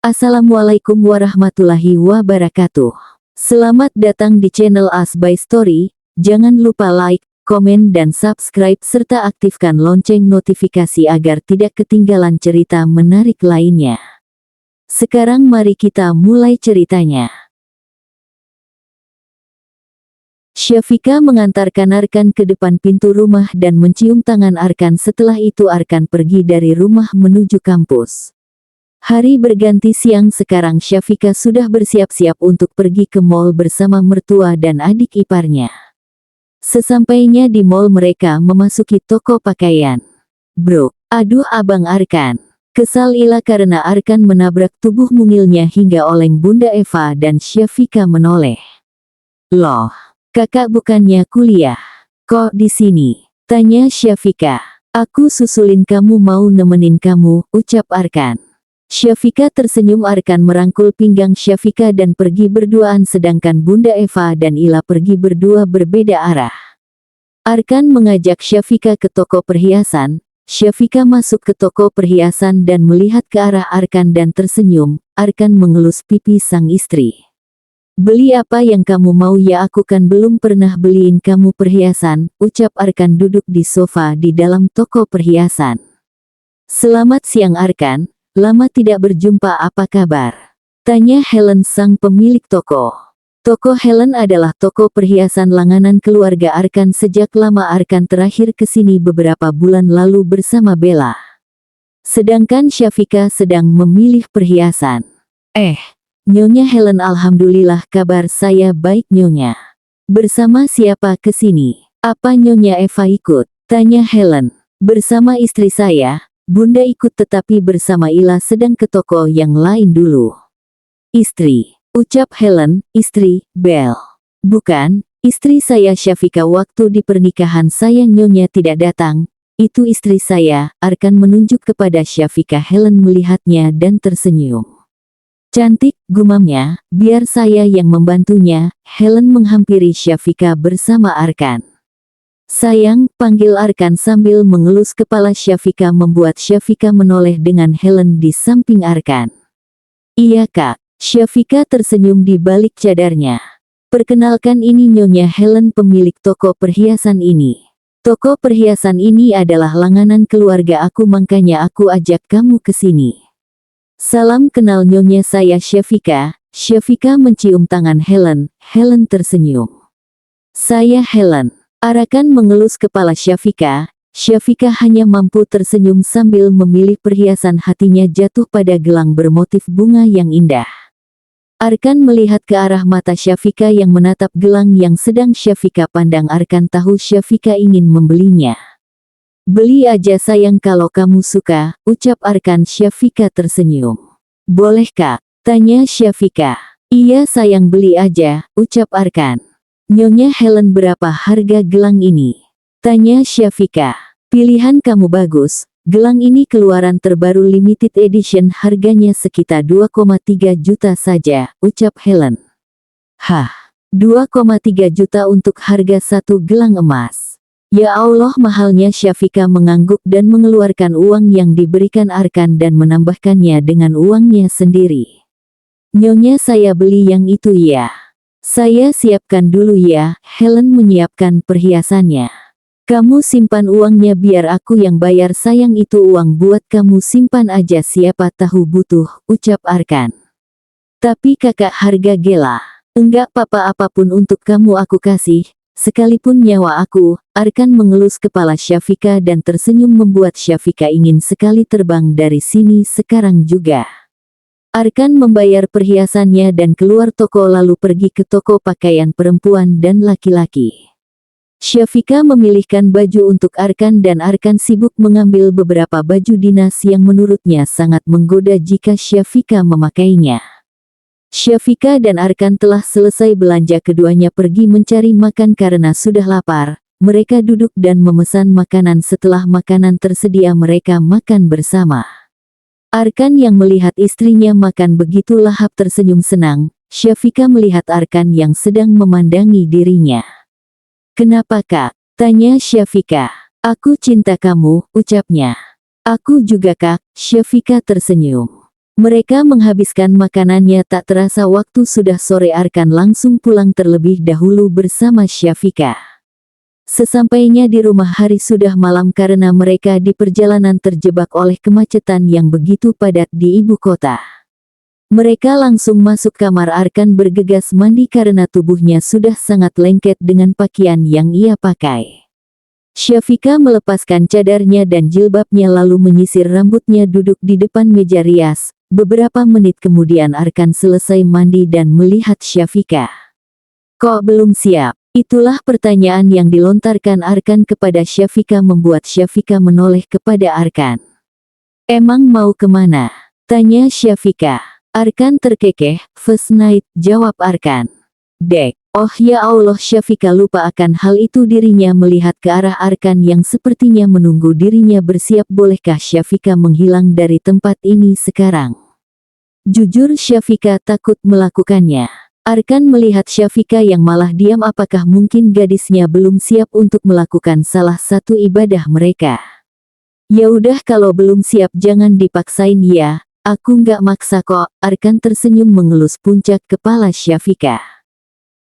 Assalamualaikum warahmatullahi wabarakatuh. Selamat datang di channel As by Story. Jangan lupa like, komen dan subscribe serta aktifkan lonceng notifikasi agar tidak ketinggalan cerita menarik lainnya. Sekarang mari kita mulai ceritanya. Syafika mengantarkan Arkan ke depan pintu rumah dan mencium tangan Arkan. Setelah itu Arkan pergi dari rumah menuju kampus. Hari berganti siang, sekarang Syafika sudah bersiap-siap untuk pergi ke mall bersama mertua dan adik iparnya. Sesampainya di mall mereka memasuki toko pakaian. "Bro, aduh abang Arkan." Kesal Ila karena Arkan menabrak tubuh mungilnya hingga oleng Bunda Eva dan Syafika menoleh. "Loh, kakak bukannya kuliah? Kok di sini?" tanya Syafika. "Aku susulin kamu, mau nemenin kamu," ucap Arkan. Syafika tersenyum. Arkan merangkul pinggang Syafika dan pergi berduaan, sedangkan Bunda Eva dan Ila pergi berdua berbeda arah. Arkan mengajak Syafika ke toko perhiasan. Syafika masuk ke toko perhiasan dan melihat ke arah Arkan dan tersenyum. Arkan mengelus pipi sang istri. "Beli apa yang kamu mau ya, aku kan belum pernah beliin kamu perhiasan," ucap Arkan duduk di sofa di dalam toko perhiasan. "Selamat siang Arkan. Lama tidak berjumpa, apa kabar?" tanya Helen, sang pemilik toko. Toko Helen adalah toko perhiasan langganan keluarga Arkan. Sejak lama Arkan terakhir ke sini beberapa bulan lalu bersama Bella. Sedangkan Syafika sedang memilih perhiasan. Nyonya Helen, alhamdulillah kabar saya baik Nyonya. Bersama siapa ke sini? Apa Nyonya Eva ikut? Tanya Helen. Bersama istri saya. Bunda ikut tetapi bersama Ila sedang ke toko yang lain dulu. Istri, ucap Helen, istri, Bel. Bukan, istri saya Syafika, waktu di pernikahan saya Nyonya tidak datang. Itu istri saya, Arkan menunjuk kepada Syafika. Helen melihatnya dan tersenyum. Cantik, gumamnya, biar saya yang membantunya. Helen menghampiri Syafika bersama Arkan. Sayang, panggil Arkan sambil mengelus kepala Syafika membuat Syafika menoleh dengan Helen di samping Arkan. "Iya kak." Syafika tersenyum di balik cadarnya. "Perkenalkan, ini Nyonya Helen, pemilik toko perhiasan ini. Toko perhiasan ini adalah langganan keluarga aku, makanya aku ajak kamu ke sini." "Salam kenal Nyonya, saya Syafika." Syafika mencium tangan Helen. Helen tersenyum. "Saya Helen." Arkan mengelus kepala Syafika. Syafika hanya mampu tersenyum sambil memilih perhiasan. Hatinya jatuh pada gelang bermotif bunga yang indah. Arkan melihat ke arah mata Syafika yang menatap gelang yang sedang Syafika pandang. Arkan tahu Syafika ingin membelinya. "Beli aja sayang kalau kamu suka," ucap Arkan. Syafika tersenyum. "Boleh kak?" tanya Syafika. "Iya sayang, beli aja," ucap Arkan. "Nyonya Helen, berapa harga gelang ini?" tanya Syafika. "Pilihan kamu bagus, gelang ini keluaran terbaru limited edition, harganya sekitar 2,3 juta saja," ucap Helen. "Hah, 2,3 juta untuk harga satu gelang emas? Ya Allah, mahalnya." Syafika mengangguk dan mengeluarkan uang yang diberikan Arkan dan menambahkannya dengan uangnya sendiri. "Nyonya, saya beli yang itu ya." "Saya siapkan dulu ya." Helen menyiapkan perhiasannya. "Kamu simpan uangnya, biar aku yang bayar sayang, itu uang buat kamu simpan aja, siapa tahu butuh," ucap Arkan. "Tapi kakak, harga gila." "Enggak apa-apa, apapun untuk kamu aku kasih, sekalipun nyawa aku." Arkan mengelus kepala Syafika dan tersenyum membuat Syafika ingin sekali terbang dari sini sekarang juga. Arkan membayar perhiasannya dan keluar toko lalu pergi ke toko pakaian perempuan dan laki-laki. Syafika memilihkan baju untuk Arkan dan Arkan sibuk mengambil beberapa baju dinas yang menurutnya sangat menggoda jika Syafika memakainya. Syafika dan Arkan telah selesai belanja, keduanya pergi mencari makan karena sudah lapar. Mereka duduk dan memesan makanan. Setelah makanan tersedia mereka makan bersama. Arkan yang melihat istrinya makan begitu lahap tersenyum senang. Syafika melihat Arkan yang sedang memandangi dirinya. "Kenapa kak?" tanya Syafika. "Aku cinta kamu," ucapnya. "Aku juga kak." Syafika tersenyum. Mereka menghabiskan makanannya, tak terasa waktu sudah sore. Arkan langsung pulang terlebih dahulu bersama Syafika. Sesampainya di rumah hari sudah malam karena mereka di perjalanan terjebak oleh kemacetan yang begitu padat di ibu kota. Mereka langsung masuk kamar. Arkan bergegas mandi karena tubuhnya sudah sangat lengket dengan pakaian yang ia pakai. Syafika melepaskan cadarnya dan jilbabnya lalu menyisir rambutnya, duduk di depan meja rias. Beberapa menit kemudian Arkan selesai mandi dan melihat Syafika. "Kok belum siap?" Itulah pertanyaan yang dilontarkan Arkan kepada Syafika membuat Syafika menoleh kepada Arkan. "Emang mau kemana?" tanya Syafika. Arkan terkekeh. "First night," jawab Arkan. "Dek." Oh ya Allah, Syafika lupa akan hal itu. Dirinya melihat ke arah Arkan yang sepertinya menunggu dirinya bersiap. Bolehkah Syafika menghilang dari tempat ini sekarang? Jujur Syafika takut melakukannya. Arkan melihat Syafika yang malah diam. Apakah mungkin gadisnya belum siap untuk melakukan salah satu ibadah mereka? "Ya udah, kalau belum siap jangan dipaksain ya, aku nggak maksa kok." Arkan tersenyum mengelus puncak kepala Syafika.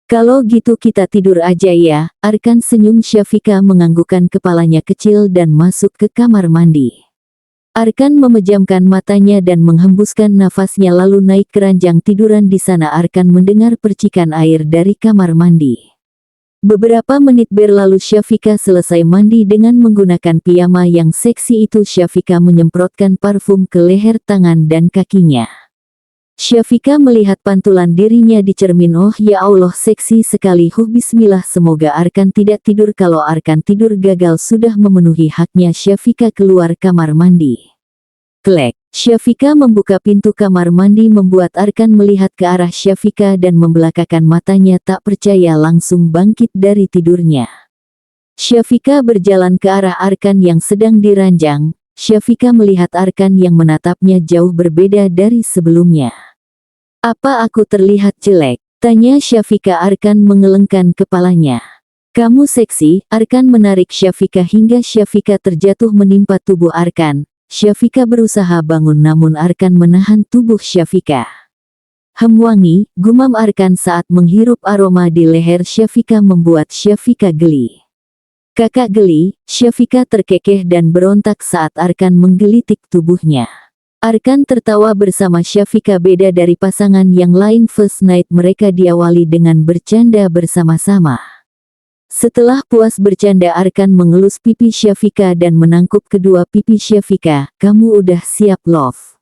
"Kalau gitu kita tidur aja ya." Arkan senyum. Syafika menganggukkan kepalanya kecil dan masuk ke kamar mandi. Arkan memejamkan matanya dan menghembuskan nafasnya lalu naik ke ranjang tiduran. Di sana Arkan mendengar percikan air dari kamar mandi. Beberapa menit berlalu. Syafika selesai mandi dengan menggunakan piyama yang seksi itu. Syafika menyemprotkan parfum ke leher, tangan dan kakinya. Syafika melihat pantulan dirinya di cermin. Oh ya Allah, seksi sekali. Bismillah, semoga Arkan tidak tidur. Kalau Arkan tidur gagal sudah memenuhi haknya. Syafika keluar kamar mandi. Klek. Syafika membuka pintu kamar mandi membuat Arkan melihat ke arah Syafika dan membelakakan matanya tak percaya, langsung bangkit dari tidurnya. Syafika berjalan ke arah Arkan yang sedang diranjang. Syafika melihat Arkan yang menatapnya jauh berbeda dari sebelumnya. "Apa aku terlihat jelek?" tanya Syafika. Arkan mengelengkan kepalanya. "Kamu seksi." Arkan menarik Syafika hingga Syafika terjatuh menimpa tubuh Arkan. Syafika berusaha bangun namun Arkan menahan tubuh Syafika. "Wangi," gumam Arkan saat menghirup aroma di leher Syafika membuat Syafika geli. "Kakak geli." Syafika terkekeh dan berontak saat Arkan menggelitik tubuhnya. Arkan tertawa bersama Syafika. Beda dari pasangan yang lain, first night mereka diawali dengan bercanda bersama-sama. Setelah puas bercanda, Arkan mengelus pipi Syafika dan menangkup kedua pipi Syafika. "Kamu udah siap, love?"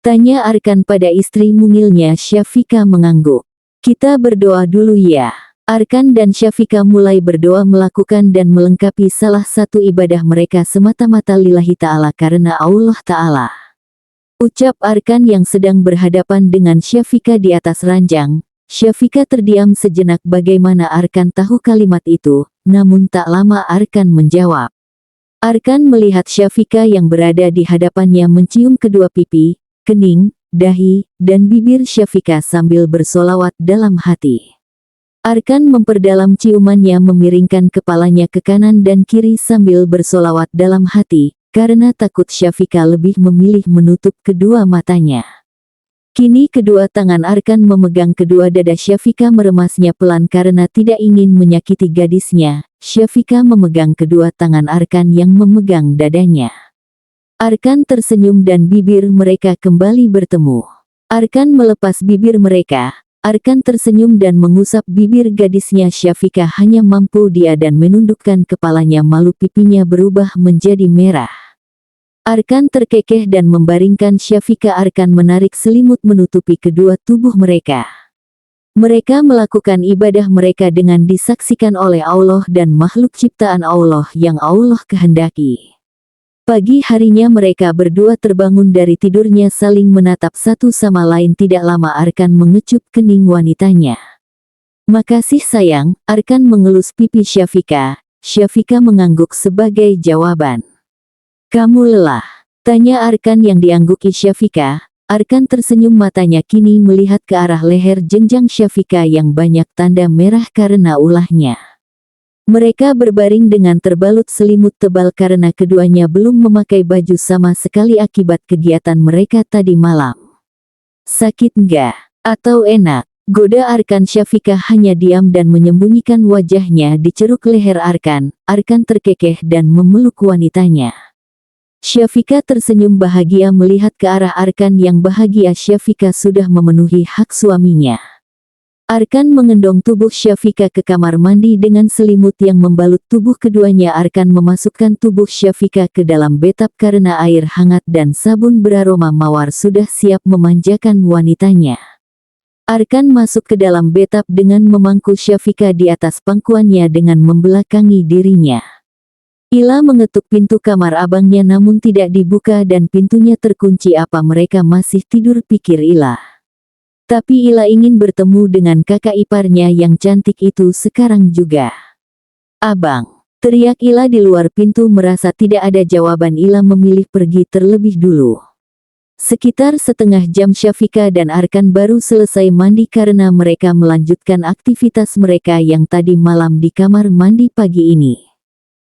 tanya Arkan pada istri mungilnya. Syafika mengangguk. "Kita berdoa dulu ya." Arkan dan Syafika mulai berdoa, melakukan dan melengkapi salah satu ibadah mereka semata-mata lillahi ta'ala, karena Allah ta'ala. Ucap Arkan yang sedang berhadapan dengan Syafika di atas ranjang. Syafika terdiam sejenak. Bagaimana Arkan tahu kalimat itu? Namun tak lama Arkan menjawab. Arkan melihat Syafika yang berada di hadapannya mencium kedua pipi, kening, dahi, dan bibir Syafika sambil bersolawat dalam hati. Arkan memperdalam ciumannya, memiringkan kepalanya ke kanan dan kiri sambil bersolawat dalam hati, karena takut Syafika lebih memilih menutup kedua matanya. Kini kedua tangan Arkan memegang kedua dada Syafika, meremasnya pelan karena tidak ingin menyakiti gadisnya. Syafika memegang kedua tangan Arkan yang memegang dadanya. Arkan tersenyum dan bibir mereka kembali bertemu. Arkan melepas bibir mereka. Arkan tersenyum dan mengusap bibir gadisnya. Syafika hanya mampu dia dan menundukkan kepalanya, malu pipinya berubah menjadi merah. Arkan terkekeh dan membaringkan Syafika. Arkan menarik selimut menutupi kedua tubuh mereka. Mereka melakukan ibadah mereka dengan disaksikan oleh Allah dan makhluk ciptaan Allah yang Allah kehendaki. Pagi harinya mereka berdua terbangun dari tidurnya saling menatap satu sama lain. Tidak lama Arkan mengecup kening wanitanya. "Makasih sayang." Arkan mengelus pipi Syafika. Syafika mengangguk sebagai jawaban. "Kamu lelah?" tanya Arkan yang diangguki Syafika. Arkan tersenyum, matanya kini melihat ke arah leher jenjang Syafika yang banyak tanda merah karena ulahnya. Mereka berbaring dengan terbalut selimut tebal karena keduanya belum memakai baju sama sekali akibat kegiatan mereka tadi malam. Sakit nggak? Atau enak? Goda Arkan. Syafika hanya diam dan menyembunyikan wajahnya di ceruk leher Arkan. Arkan terkekeh dan memeluk wanitanya. Syafika tersenyum bahagia melihat ke arah Arkan yang bahagia. Syafika sudah memenuhi hak suaminya. Arkan mengendong tubuh Syafika ke kamar mandi dengan selimut yang membalut tubuh keduanya. Arkan memasukkan tubuh Syafika ke dalam bathtub karena air hangat dan sabun beraroma mawar sudah siap memanjakan wanitanya. Arkan masuk ke dalam bathtub dengan memangku Syafika di atas pangkuannya dengan membelakangi dirinya. Ila mengetuk pintu kamar abangnya namun tidak dibuka dan pintunya terkunci. Apa mereka masih tidur, pikir Ila. Tapi Ila ingin bertemu dengan kakak iparnya yang cantik itu sekarang juga. "Abang!" teriak Ila di luar pintu. Merasa tidak ada jawaban, Ila memilih pergi terlebih dulu. Sekitar setengah jam Syafika dan Arkan baru selesai mandi karena mereka melanjutkan aktivitas mereka yang tadi malam di kamar mandi pagi ini.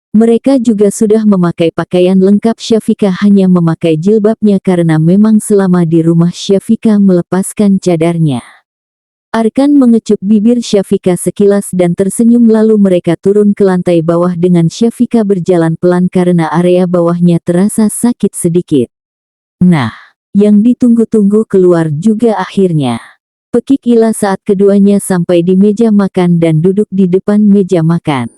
Mereka juga sudah memakai pakaian lengkap. Syafika hanya memakai jilbabnya karena memang selama di rumah Syafika melepaskan cadarnya. Arkan mengecup bibir Syafika sekilas dan tersenyum lalu mereka turun ke lantai bawah dengan Syafika berjalan pelan karena area bawahnya terasa sakit sedikit. Nah, yang ditunggu-tunggu keluar juga akhirnya. Pekik Ila saat keduanya sampai di meja makan dan duduk di depan meja makan.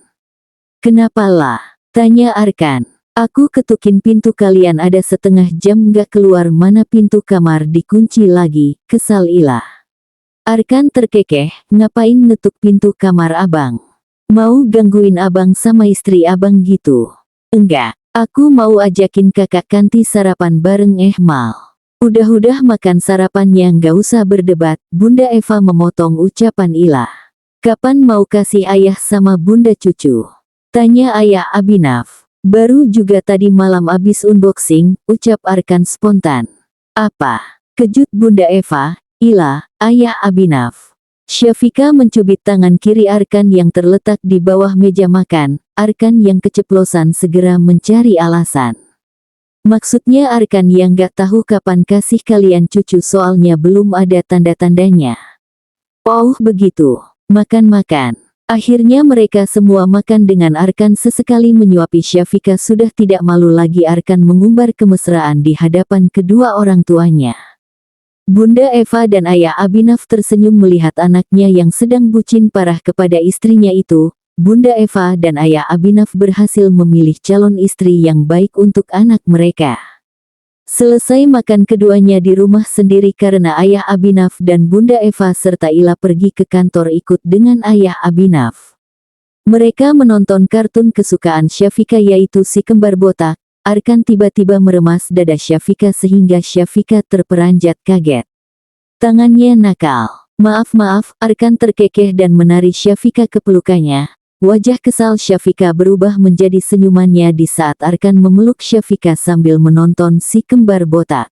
"Kenapa lah?" tanya Arkan. "Aku ketukin pintu kalian ada setengah jam nggak keluar, mana pintu kamar dikunci lagi," kesal Ila. Arkan terkekeh, "Ngapain ngetuk pintu kamar abang? Mau gangguin abang sama istri abang gitu?" "Enggak, aku mau ajakin kakak Kanti sarapan bareng." Mal. Udah makan sarapannya, nggak usah berdebat." Bunda Eva memotong ucapan Ila. "Kapan mau kasih ayah sama bunda cucu?" tanya ayah Abhinav. "Baru juga tadi malam abis unboxing," ucap Arkan spontan. "Apa?" kejut Bunda Eva. "Ila, ayah Abhinav." Syafika mencubit tangan kiri Arkan yang terletak di bawah meja makan. Arkan yang keceplosan segera mencari alasan. "Maksudnya Arkan yang gak tahu kapan kasih kalian cucu, soalnya belum ada tanda-tandanya." "Oh begitu, makan-makan." Akhirnya mereka semua makan dengan Arkan sesekali menyuapi Syafika. Sudah tidak malu lagi Arkan mengumbar kemesraan di hadapan kedua orang tuanya. Bunda Eva dan ayah Abhinav tersenyum melihat anaknya yang sedang bucin parah kepada istrinya itu. Bunda Eva dan ayah Abhinav berhasil memilih calon istri yang baik untuk anak mereka. Selesai makan keduanya di rumah sendiri karena ayah Abhinav dan Bunda Eva serta Ila pergi ke kantor ikut dengan ayah Abhinav. Mereka menonton kartun kesukaan Syafika yaitu Si Kembar Botak. Arkan tiba-tiba meremas dada Syafika sehingga Syafika terperanjat kaget. Tangannya nakal. Maaf, Arkan terkekeh dan menarik Syafika ke pelukannya. Wajah kesal Syafika berubah menjadi senyumannya di saat Arkan memeluk Syafika sambil menonton Si Kembar Botak.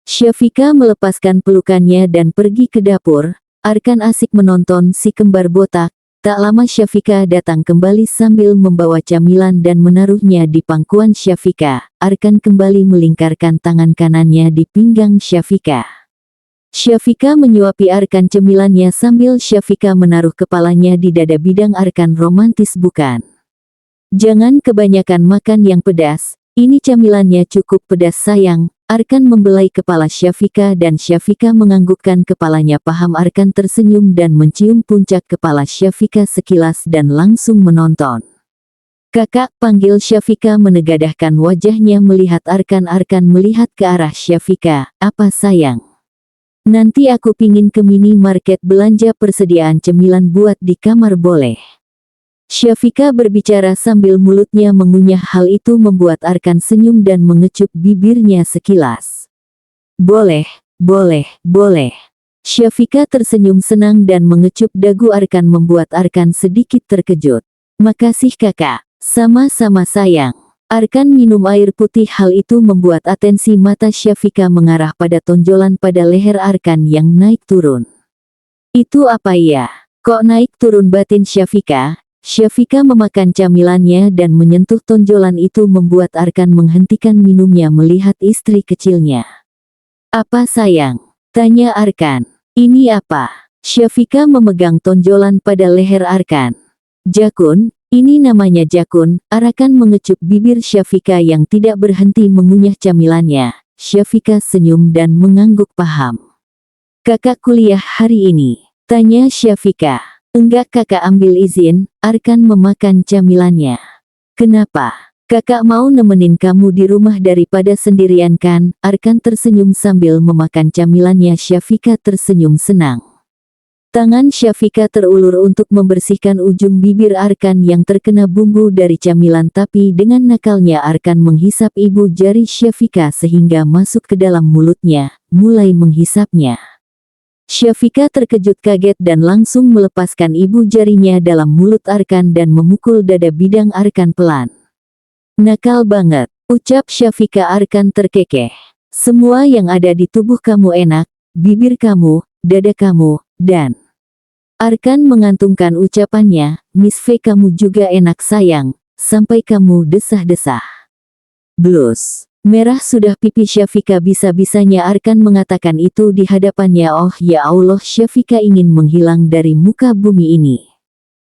Syafika melepaskan pelukannya dan pergi ke dapur. Arkan asik menonton Si Kembar Botak. Tak lama Syafika datang kembali sambil membawa camilan dan menaruhnya di pangkuan Syafika. Arkan kembali melingkarkan tangan kanannya di pinggang Syafika. Syafika menyuapi Arkan cemilannya sambil Syafika menaruh kepalanya di dada bidang Arkan. "Romantis bukan? Jangan kebanyakan makan yang pedas, ini camilannya cukup pedas sayang." Arkan membelai kepala Syafika dan Syafika menganggukkan kepalanya. Paham. Arkan tersenyum dan mencium puncak kepala Syafika sekilas dan langsung menonton. "Kakak," panggil Syafika menegadahkan wajahnya melihat Arkan. Arkan melihat ke arah Syafika. "Apa sayang? Nanti aku pingin ke minimarket belanja persediaan cemilan buat di kamar, boleh?" Syafika berbicara sambil mulutnya mengunyah. Hal itu membuat Arkan senyum dan mengecup bibirnya sekilas. Boleh." Syafika tersenyum senang dan mengecup dagu Arkan membuat Arkan sedikit terkejut. "Makasih kakak." "Sama-sama sayang." Arkan minum air putih. Hal itu membuat atensi mata Syafika mengarah pada tonjolan pada leher Arkan yang naik turun. "Itu apa ya? Kok naik turun?" batin Syafika. Syafika memakan camilannya dan menyentuh tonjolan itu membuat Arkan menghentikan minumnya melihat istri kecilnya. "Apa sayang?" Tanya Arkan. Ini apa? Syafika memegang tonjolan pada leher Arkan. Jakun, ini namanya jakun. Arkan mengecup bibir Syafika yang tidak berhenti mengunyah camilannya. Syafika senyum dan mengangguk paham. Kakak kuliah hari ini? Tanya Syafika. Enggak, kakak ambil izin. Arkan memakan camilannya. Kenapa? Kakak mau nemenin kamu di rumah daripada sendirian kan? Arkan tersenyum sambil memakan camilannya. Syafika tersenyum senang. Tangan Syafika terulur untuk membersihkan ujung bibir Arkan yang terkena bumbu dari camilan, tapi dengan nakalnya Arkan menghisap ibu jari Syafika sehingga masuk ke dalam mulutnya, mulai menghisapnya. Syafika terkejut kaget dan langsung melepaskan ibu jarinya dalam mulut Arkan dan memukul dada bidang Arkan pelan. Nakal banget, ucap Syafika. Arkan terkekeh. Semua yang ada di tubuh kamu enak, bibir kamu, dada kamu, dan... Arkan mengantungkan ucapannya, Miss V kamu juga enak sayang, sampai kamu desah-desah. Blus. Merah sudah pipi Syafika. Bisa-bisanya Arkan mengatakan itu di hadapannya. Oh ya Allah, Syafika ingin menghilang dari muka bumi ini.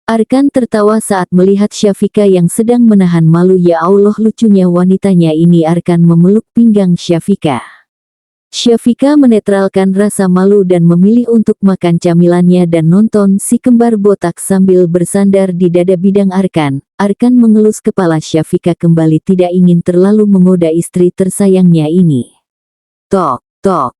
Arkan tertawa saat melihat Syafika yang sedang menahan malu. Ya Allah, lucunya wanitanya ini. Arkan memeluk pinggang Syafika. Syafika menetralkan rasa malu dan memilih untuk makan camilannya dan nonton si kembar botak sambil bersandar di dada bidang Arkan. Arkan mengelus kepala Syafika kembali, tidak ingin terlalu menggoda istri tersayangnya ini. Tok, tok.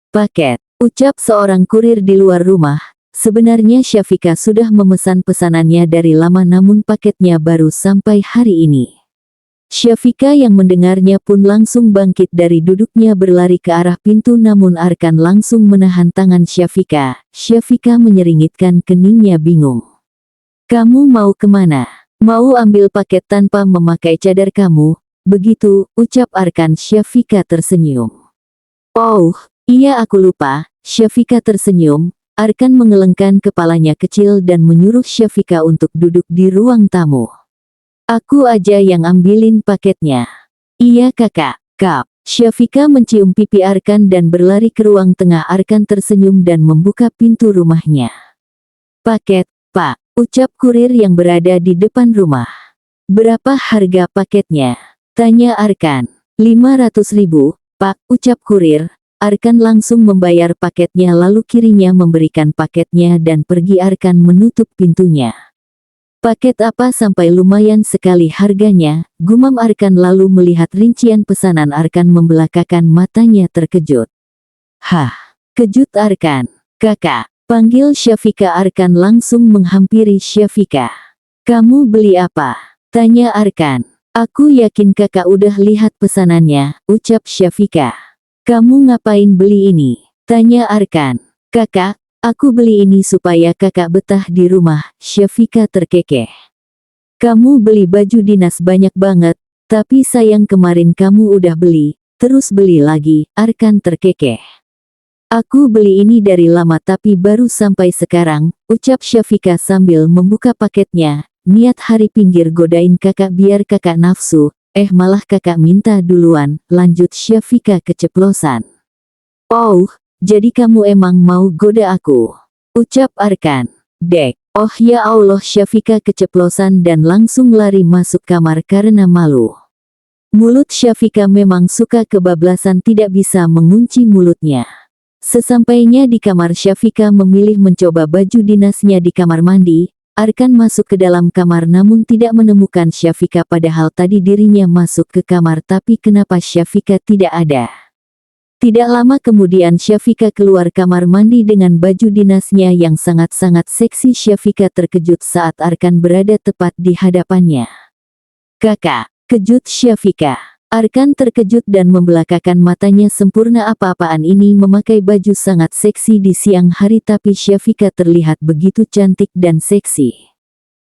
Paket, ucap seorang kurir di luar rumah. Sebenarnya Syafika sudah memesan pesanannya dari lama, namun paketnya baru sampai hari ini. Syafika yang mendengarnya pun langsung bangkit dari duduknya berlari ke arah pintu, namun Arkan langsung menahan tangan Syafika. Syafika menyeringitkan keningnya bingung. Kamu mau kemana? Mau ambil paket tanpa memakai cadar kamu? Begitu, ucap Arkan. Syafika tersenyum. Oh, iya aku lupa. Syafika tersenyum. Arkan mengelengkan kepalanya kecil dan menyuruh Syafika untuk duduk di ruang tamu. Aku aja yang ambilin paketnya. Iya kakak, kap. Syafika mencium pipi Arkan dan berlari ke ruang tengah. Arkan tersenyum dan membuka pintu rumahnya. Paket, Pak, ucap kurir yang berada di depan rumah. Berapa harga paketnya? Tanya Arkan. 500.000, Pak, ucap kurir. Arkan langsung membayar paketnya lalu kirinya memberikan paketnya dan pergi. Arkan menutup pintunya. Paket apa sampai lumayan sekali harganya, gumam Arkan lalu melihat rincian pesanan. Arkan membelakakan matanya terkejut. Hah, kejut Arkan. Kakak, panggil Syafika. Arkan langsung menghampiri Syafika. Kamu beli apa? Tanya Arkan. Aku yakin kakak udah lihat pesanannya, ucap Syafika. Kamu ngapain beli ini? Tanya Arkan. Kakak, aku beli ini supaya kakak betah di rumah. Syafika terkekeh. Kamu beli baju dinas banyak banget, tapi sayang kemarin kamu udah beli, terus beli lagi. Arkan terkekeh. Aku beli ini dari lama tapi baru sampai sekarang, ucap Syafika sambil membuka paketnya. Niat hari pinggir godain kakak biar kakak nafsu. Malah kakak minta duluan, lanjut Syafika keceplosan. Oh, jadi kamu emang mau goda aku? Ucap Arkan. Dek, oh ya Allah, Syafika keceplosan dan langsung lari masuk kamar karena malu. Mulut Syafika memang suka kebablasan, tidak bisa mengunci mulutnya. Sesampainya di kamar, Syafika memilih mencoba baju dinasnya di kamar mandi. Arkan masuk ke dalam kamar namun tidak menemukan Syafika, padahal tadi dirinya masuk ke kamar tapi kenapa Syafika tidak ada. Tidak lama kemudian Syafika keluar kamar mandi dengan baju dinasnya yang sangat-sangat seksi. Syafika terkejut saat Arkan berada tepat di hadapannya. Kakak, kejut Syafika. Arkan terkejut dan membelakakan matanya. Sempurna apa-apaan ini memakai baju sangat seksi di siang hari, tapi Syafika terlihat begitu cantik dan seksi.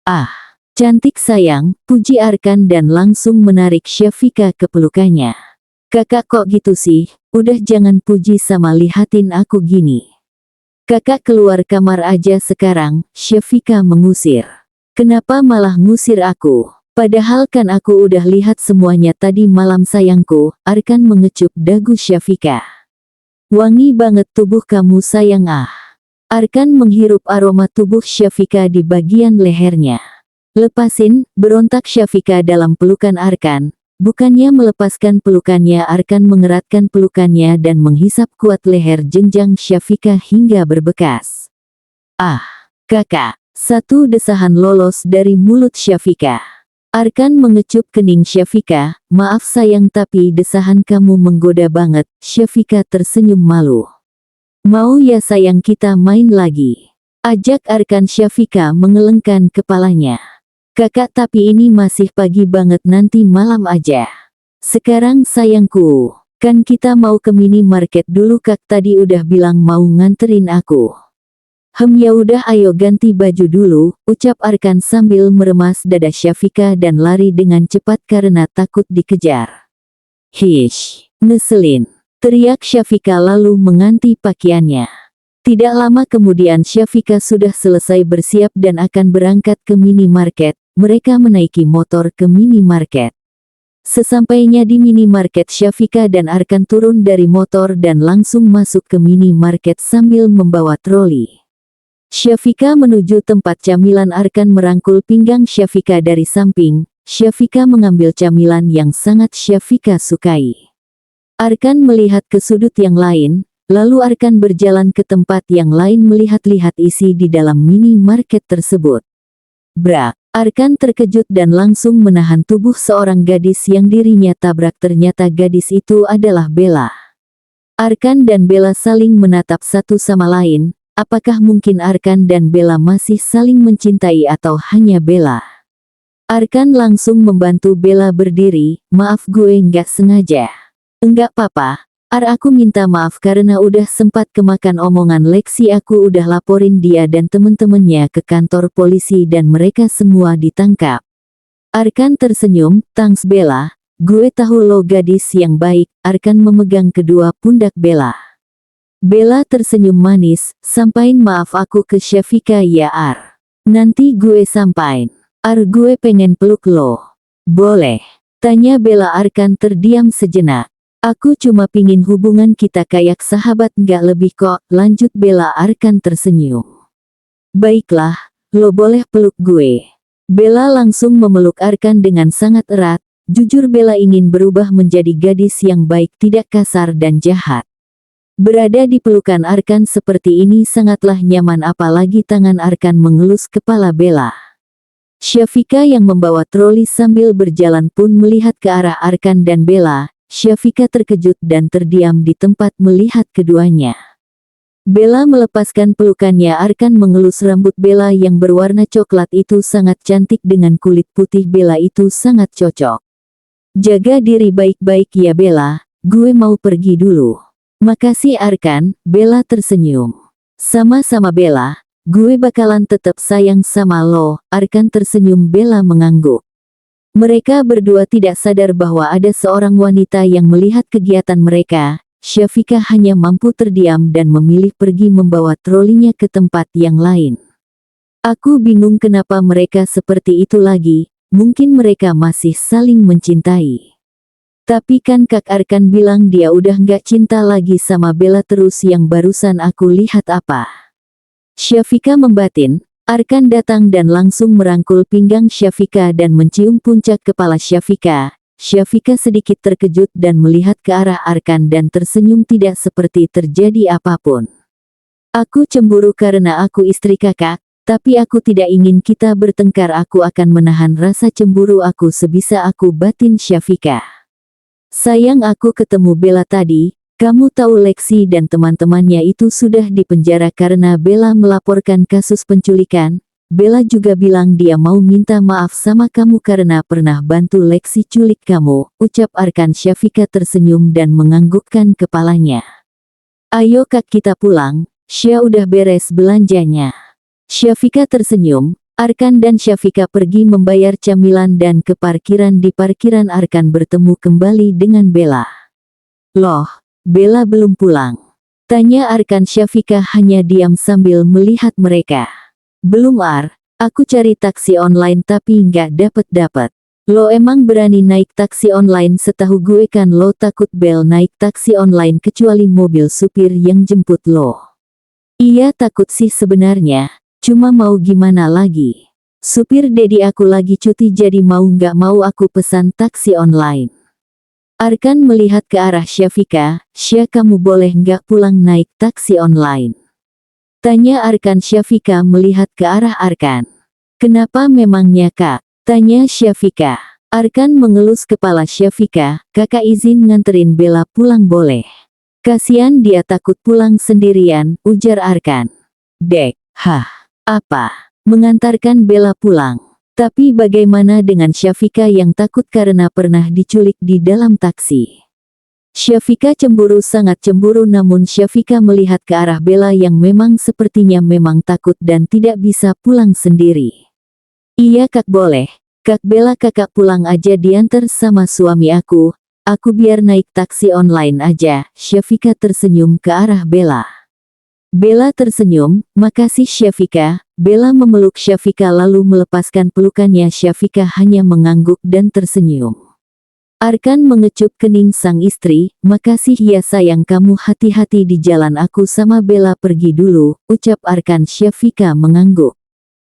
Ah, cantik sayang, puji Arkan dan langsung menarik Syafika ke pelukannya. Kakak kok gitu sih, udah jangan puji sama lihatin aku gini. Kakak keluar kamar aja sekarang. Syafika mengusir. Kenapa malah ngusir aku? Padahal kan aku udah lihat semuanya tadi malam sayangku. Arkan mengecup dagu Syafika. Wangi banget tubuh kamu sayang ah. Arkan menghirup aroma tubuh Syafika di bagian lehernya. Lepasin, berontak Syafika dalam pelukan Arkan. Bukannya melepaskan pelukannya, Arkan mengeratkan pelukannya dan menghisap kuat leher jenjang Syafika hingga berbekas. Ah, kakak, satu desahan lolos dari mulut Syafika. Arkan mengecup kening Syafika, maaf sayang tapi desahan kamu menggoda banget. Syafika tersenyum malu. Mau ya sayang kita main lagi? Ajak Arkan. Syafika mengelengkan kepalanya. Kakak tapi ini masih pagi banget, nanti malam aja. Sekarang sayangku, kan kita mau ke minimarket dulu, kak tadi udah bilang mau nganterin aku. Ya udah ayo ganti baju dulu, ucap Arkan sambil meremas dada Syafika dan lari dengan cepat karena takut dikejar. Hish, ngeselin, teriak Syafika lalu mengganti pakaiannya. Tidak lama kemudian Syafika sudah selesai bersiap dan akan berangkat ke minimarket. Mereka menaiki motor ke minimarket. Sesampainya di minimarket, Syafika dan Arkan turun dari motor dan langsung masuk ke minimarket sambil membawa troli. Syafika menuju tempat camilan. Arkan merangkul pinggang Syafika dari samping. Syafika mengambil camilan yang sangat Syafika sukai. Arkan melihat ke sudut yang lain, lalu Arkan berjalan ke tempat yang lain melihat-lihat isi di dalam minimarket tersebut. Brak, Arkan terkejut dan langsung menahan tubuh seorang gadis yang dirinya tabrak. Ternyata gadis itu adalah Bella. Arkan dan Bella saling menatap satu sama lain. Apakah mungkin Arkan dan Bella masih saling mencintai atau hanya Bella? Arkan langsung membantu Bella berdiri. Maaf gue nggak sengaja. Enggak papa, aku minta maaf karena udah sempat kemakan omongan Lexi. Aku udah laporin dia dan temen-temennya ke kantor polisi dan mereka semua ditangkap. Arkan tersenyum, thanks Bella, gue tahu lo gadis yang baik. Arkan memegang kedua pundak Bella. Bella tersenyum manis, sampain maaf aku ke Syafika ya Ar. Nanti gue sampain. Ar gue pengen peluk lo. Boleh? Tanya Bella. Arkan terdiam sejenak. Aku cuma pingin hubungan kita kayak sahabat nggak lebih kok, lanjut Bella. Arkan tersenyum. Baiklah, lo boleh peluk gue. Bella langsung memeluk Arkan dengan sangat erat. Jujur Bella ingin berubah menjadi gadis yang baik, tidak kasar dan jahat. Berada di pelukan Arkan seperti ini sangatlah nyaman, apalagi tangan Arkan mengelus kepala Bella. Syafika yang membawa troli sambil berjalan pun melihat ke arah Arkan dan Bella. Syafika terkejut dan terdiam di tempat melihat keduanya. Bella melepaskan pelukannya. Arkan mengelus rambut Bella yang berwarna coklat itu sangat cantik dengan kulit putih. Bella itu sangat cocok. Jaga diri baik-baik ya Bella, gue mau pergi dulu. Makasih Arkan, Bella tersenyum. Sama-sama Bella, gue bakalan tetap sayang sama lo. Arkan tersenyum. Bella mengangguk. Mereka berdua tidak sadar bahwa ada seorang wanita yang melihat kegiatan mereka. Syafika hanya mampu terdiam dan memilih pergi membawa trolinya ke tempat yang lain. Aku bingung kenapa mereka seperti itu lagi, mungkin mereka masih saling mencintai. Tapi kan Kak Arkan bilang dia udah nggak cinta lagi sama Bella terus yang barusan aku lihat apa? Syafika membatin. Arkan datang dan langsung merangkul pinggang Syafika dan mencium puncak kepala Syafika. Syafika sedikit terkejut dan melihat ke arah Arkan dan tersenyum tidak seperti terjadi apapun. Aku cemburu karena aku istri kakak, tapi aku tidak ingin kita bertengkar. Aku akan menahan rasa cemburu aku sebisa aku, batin Syafika. Sayang, aku ketemu Bella tadi, kamu tahu Lexi dan teman-temannya itu sudah dipenjara karena Bella melaporkan kasus penculikan. Bella juga bilang dia mau minta maaf sama kamu karena pernah bantu Lexi culik kamu, ucap Arkan. Syafika tersenyum dan menganggukkan kepalanya. Ayo kak kita pulang, Syah udah beres belanjanya. Syafika tersenyum. Arkan dan Syafika pergi membayar camilan dan ke parkiran. Di parkiran Arkan bertemu kembali dengan Bella. Loh, Bella belum pulang? Tanya Arkan. Syafika hanya diam sambil melihat mereka. Belum Ar, aku cari taksi online tapi nggak dapet-dapet. Lo emang berani naik taksi online? Setahu gue kan lo takut bel naik taksi online kecuali mobil supir yang jemput lo. Iya takut sih sebenarnya, cuma mau gimana lagi. Supir Dedi aku lagi cuti jadi mau nggak mau aku pesan taksi online. Arkan melihat ke arah Syafika, "Syah kamu boleh nggak pulang naik taksi online?" Tanya Arkan. Syafika melihat ke arah Arkan. "Kenapa memangnya kak?" Tanya Syafika. Arkan mengelus kepala. Syafika, "Kakak izin nganterin Bella pulang boleh? Kasian dia takut pulang sendirian," ujar Arkan. "Dek, apa? Mengantarkan Bella pulang? Tapi bagaimana dengan Syafika yang takut karena pernah diculik di dalam taksi?" Syafika cemburu, sangat cemburu, namun Syafika melihat ke arah Bella yang memang sepertinya memang takut dan tidak bisa pulang sendiri. "Iya kak boleh, kak Bella kakak pulang aja diantar sama suami aku biar naik taksi online aja." Syafika tersenyum ke arah Bella. Bella tersenyum, "Makasih Syafika." Bella memeluk Syafika lalu melepaskan pelukannya. Syafika hanya mengangguk dan tersenyum. Arkan mengecup kening sang istri. "Makasih ya sayang, kamu hati-hati di jalan, aku sama Bella pergi dulu," ucap Arkan. Syafika mengangguk.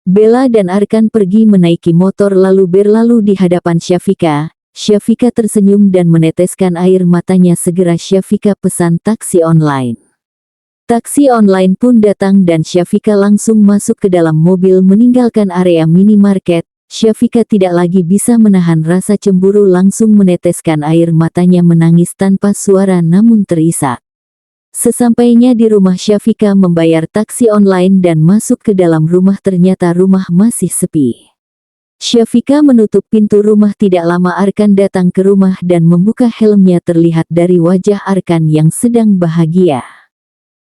Bella dan Arkan pergi menaiki motor lalu berlalu di hadapan Syafika. Syafika tersenyum dan meneteskan air matanya. Segera Syafika pesan taksi online. Taksi online pun datang dan Syafika langsung masuk ke dalam mobil meninggalkan area minimarket. Syafika tidak lagi bisa menahan rasa cemburu, langsung meneteskan air matanya, menangis tanpa suara namun terisak. Sesampainya di rumah, Syafika membayar taksi online dan masuk ke dalam rumah. Ternyata rumah masih sepi. Syafika menutup pintu rumah. Tidak lama Arkan datang ke rumah dan membuka helmnya. Terlihat dari wajah Arkan yang sedang bahagia.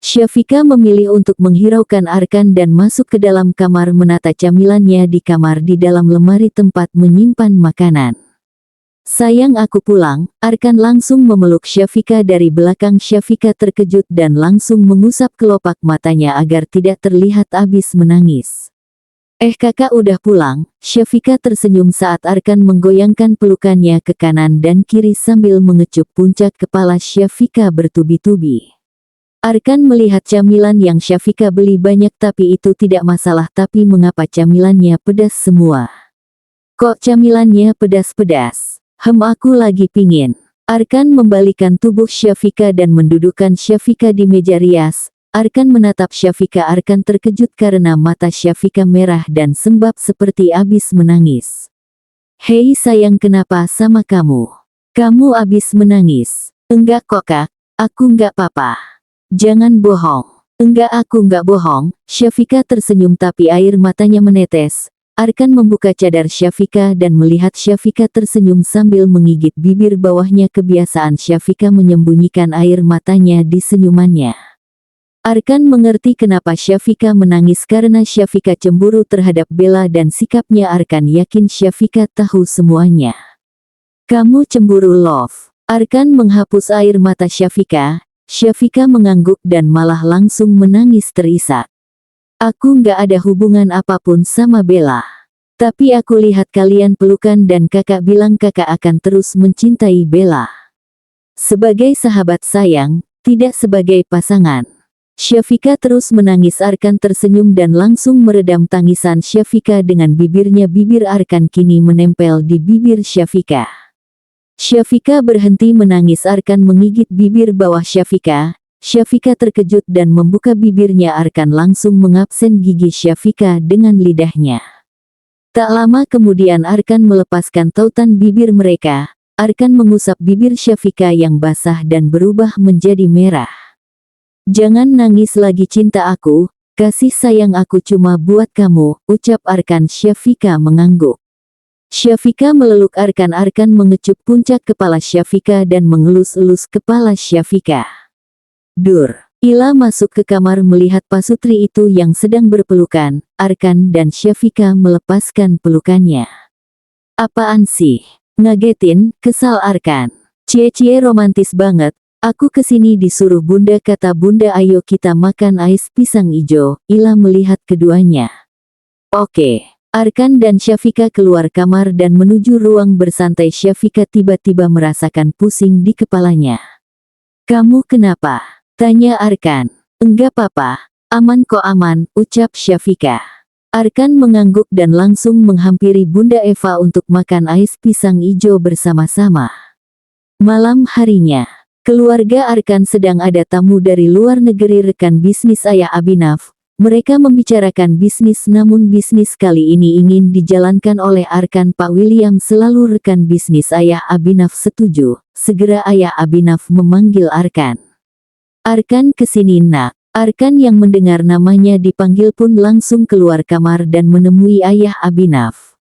Syafika memilih untuk menghiraukan Arkan dan masuk ke dalam kamar menata camilannya di kamar di dalam lemari tempat menyimpan makanan. "Sayang aku pulang." Arkan langsung memeluk Syafika dari belakang. Syafika terkejut dan langsung mengusap kelopak matanya agar tidak terlihat abis menangis. Kakak udah pulang?" Syafika tersenyum saat Arkan menggoyangkan pelukannya ke kanan dan kiri sambil mengecup puncak kepala Syafika bertubi-tubi. Arkan melihat camilan yang Syafika beli banyak, tapi itu tidak masalah. Tapi mengapa camilannya pedas semua? "Kok camilannya pedas-pedas? Aku lagi pingin." Arkan membalikan tubuh Syafika dan mendudukkan Syafika di meja rias. Arkan menatap Syafika. Arkan terkejut karena mata Syafika merah dan sembab seperti abis menangis. "Hei sayang, kenapa sama kamu? Kamu abis menangis?" "Enggak kok kak, aku enggak apa-apa." "Jangan bohong." "Enggak, aku enggak bohong." Syafika tersenyum tapi air matanya menetes. Arkan membuka cadar Syafika dan melihat Syafika tersenyum sambil menggigit bibir bawahnya. Kebiasaan Syafika menyembunyikan air matanya di senyumannya. Arkan mengerti kenapa Syafika menangis, karena Syafika cemburu terhadap Bella dan sikapnya. Arkan yakin Syafika tahu semuanya. "Kamu cemburu love?" Arkan menghapus air mata Syafika. Syafika mengangguk dan malah langsung menangis terisak. "Aku nggak ada hubungan apapun sama Bella. Tapi aku lihat kalian pelukan dan kakak bilang kakak akan terus mencintai Bella. Sebagai sahabat sayang, tidak sebagai pasangan." Syafika terus menangis. Arkan tersenyum dan langsung meredam tangisan Syafika dengan bibirnya. Bibir Arkan kini menempel di bibir Syafika. Syafika berhenti menangis. Arkan menggigit bibir bawah Syafika. Syafika terkejut dan membuka bibirnya. Arkan langsung mengabsen gigi Syafika dengan lidahnya. Tak lama kemudian Arkan melepaskan tautan bibir mereka. Arkan mengusap bibir Syafika yang basah dan berubah menjadi merah. "Jangan nangis lagi cinta aku, kasih sayang aku cuma buat kamu," ucap Arkan. Syafika mengangguk. Syafika meleluk Arkan. Arkan mengecup puncak kepala Syafika dan mengelus-elus kepala Syafika. "Dur." Ila masuk ke kamar melihat pasutri itu yang sedang berpelukan. Arkan dan Syafika melepaskan pelukannya. "Apaan sih? Ngagetin?" kesal Arkan. "Cie-cie romantis banget. Aku kesini disuruh bunda," kata bunda. "Ayo kita makan ais pisang ijo." Ila melihat keduanya. "Oke." Arkan dan Syafika keluar kamar dan menuju ruang bersantai. Syafika tiba-tiba merasakan pusing di kepalanya. "Kamu kenapa?" tanya Arkan. "Enggak apa-apa, aman kok aman," ucap Syafika. Arkan mengangguk dan langsung menghampiri Bunda Eva untuk makan ais pisang hijau bersama-sama. Malam harinya, keluarga Arkan sedang ada tamu dari luar negeri, rekan bisnis ayah Abhinav. Mereka membicarakan bisnis, namun bisnis kali ini ingin dijalankan oleh Arkan. Pak William selalu rekan bisnis ayah Abhinav setuju. Segera ayah Abhinav memanggil Arkan. "Arkan, kesini nak." Arkan yang mendengar namanya dipanggil pun langsung keluar kamar dan menemui ayah Abhinav.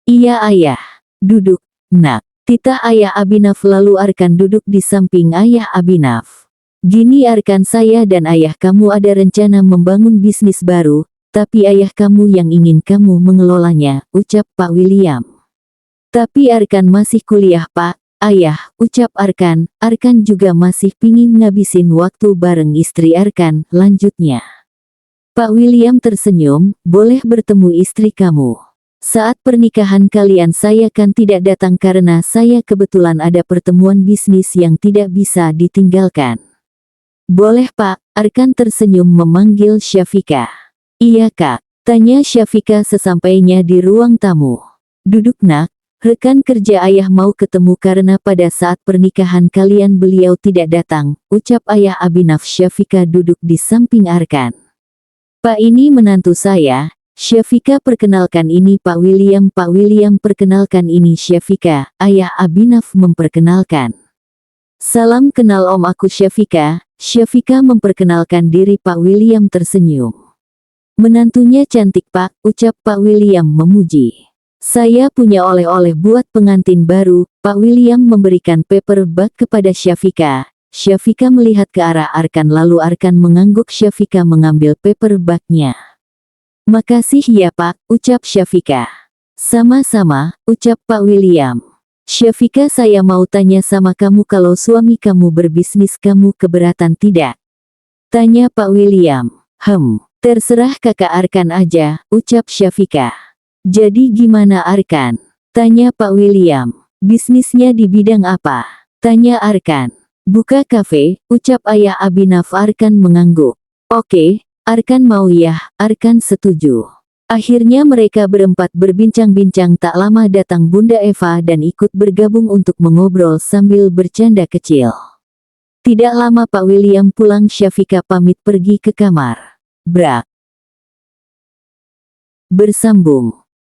"Iya ayah, duduk nak." Titah ayah Abhinav lalu Arkan duduk di samping ayah Abhinav. "Gini Arkan, saya dan ayah kamu ada rencana membangun bisnis baru, tapi ayah kamu yang ingin kamu mengelolanya," ucap Pak William. "Tapi Arkan masih kuliah Pak." "Ayah," ucap Arkan, "Arkan juga masih pingin ngabisin waktu bareng istri Arkan," lanjutnya. Pak William tersenyum, "Boleh bertemu istri kamu. Saat pernikahan kalian saya kan tidak datang karena saya kebetulan ada pertemuan bisnis yang tidak bisa ditinggalkan." "Boleh Pak." Arkan tersenyum memanggil Syafika. "Iya Kak," tanya Syafika sesampainya di ruang tamu. "Duduk nak, rekan kerja ayah mau ketemu karena pada saat pernikahan kalian beliau tidak datang," ucap ayah Abhinav. Syafika duduk di samping Arkan. "Pak, ini menantu saya." Syafika perkenalkan, "Ini Pak William." Pak William perkenalkan, "Ini Syafika." Ayah Abhinav memperkenalkan. "Salam kenal om, aku Syafika." Syafika memperkenalkan diri. Pak William tersenyum. "Menantunya cantik Pak," ucap Pak William memuji. "Saya punya oleh-oleh buat pengantin baru." Pak William memberikan paper bag kepada Syafika. Syafika melihat ke arah Arkan lalu Arkan mengangguk. Syafika mengambil paper bagnya. "Makasih ya Pak," ucap Syafika. "Sama-sama," ucap Pak William. "Syafika, saya mau tanya sama kamu, kalau suami kamu berbisnis kamu keberatan tidak?" tanya Pak William. Terserah kakak Arkan aja," ucap Syafika. "Jadi gimana Arkan?" tanya Pak William. "Bisnisnya di bidang apa?" tanya Arkan. "Buka kafe," ucap ayah Abhinav. Arkan mengangguk. "Oke, Arkan mau ya." Arkan setuju. Akhirnya mereka berempat berbincang-bincang. Tak lama datang Bunda Eva dan ikut bergabung untuk mengobrol sambil bercanda kecil. Tidak lama Pak William pulang. Syafika pamit pergi ke kamar. Bersambung.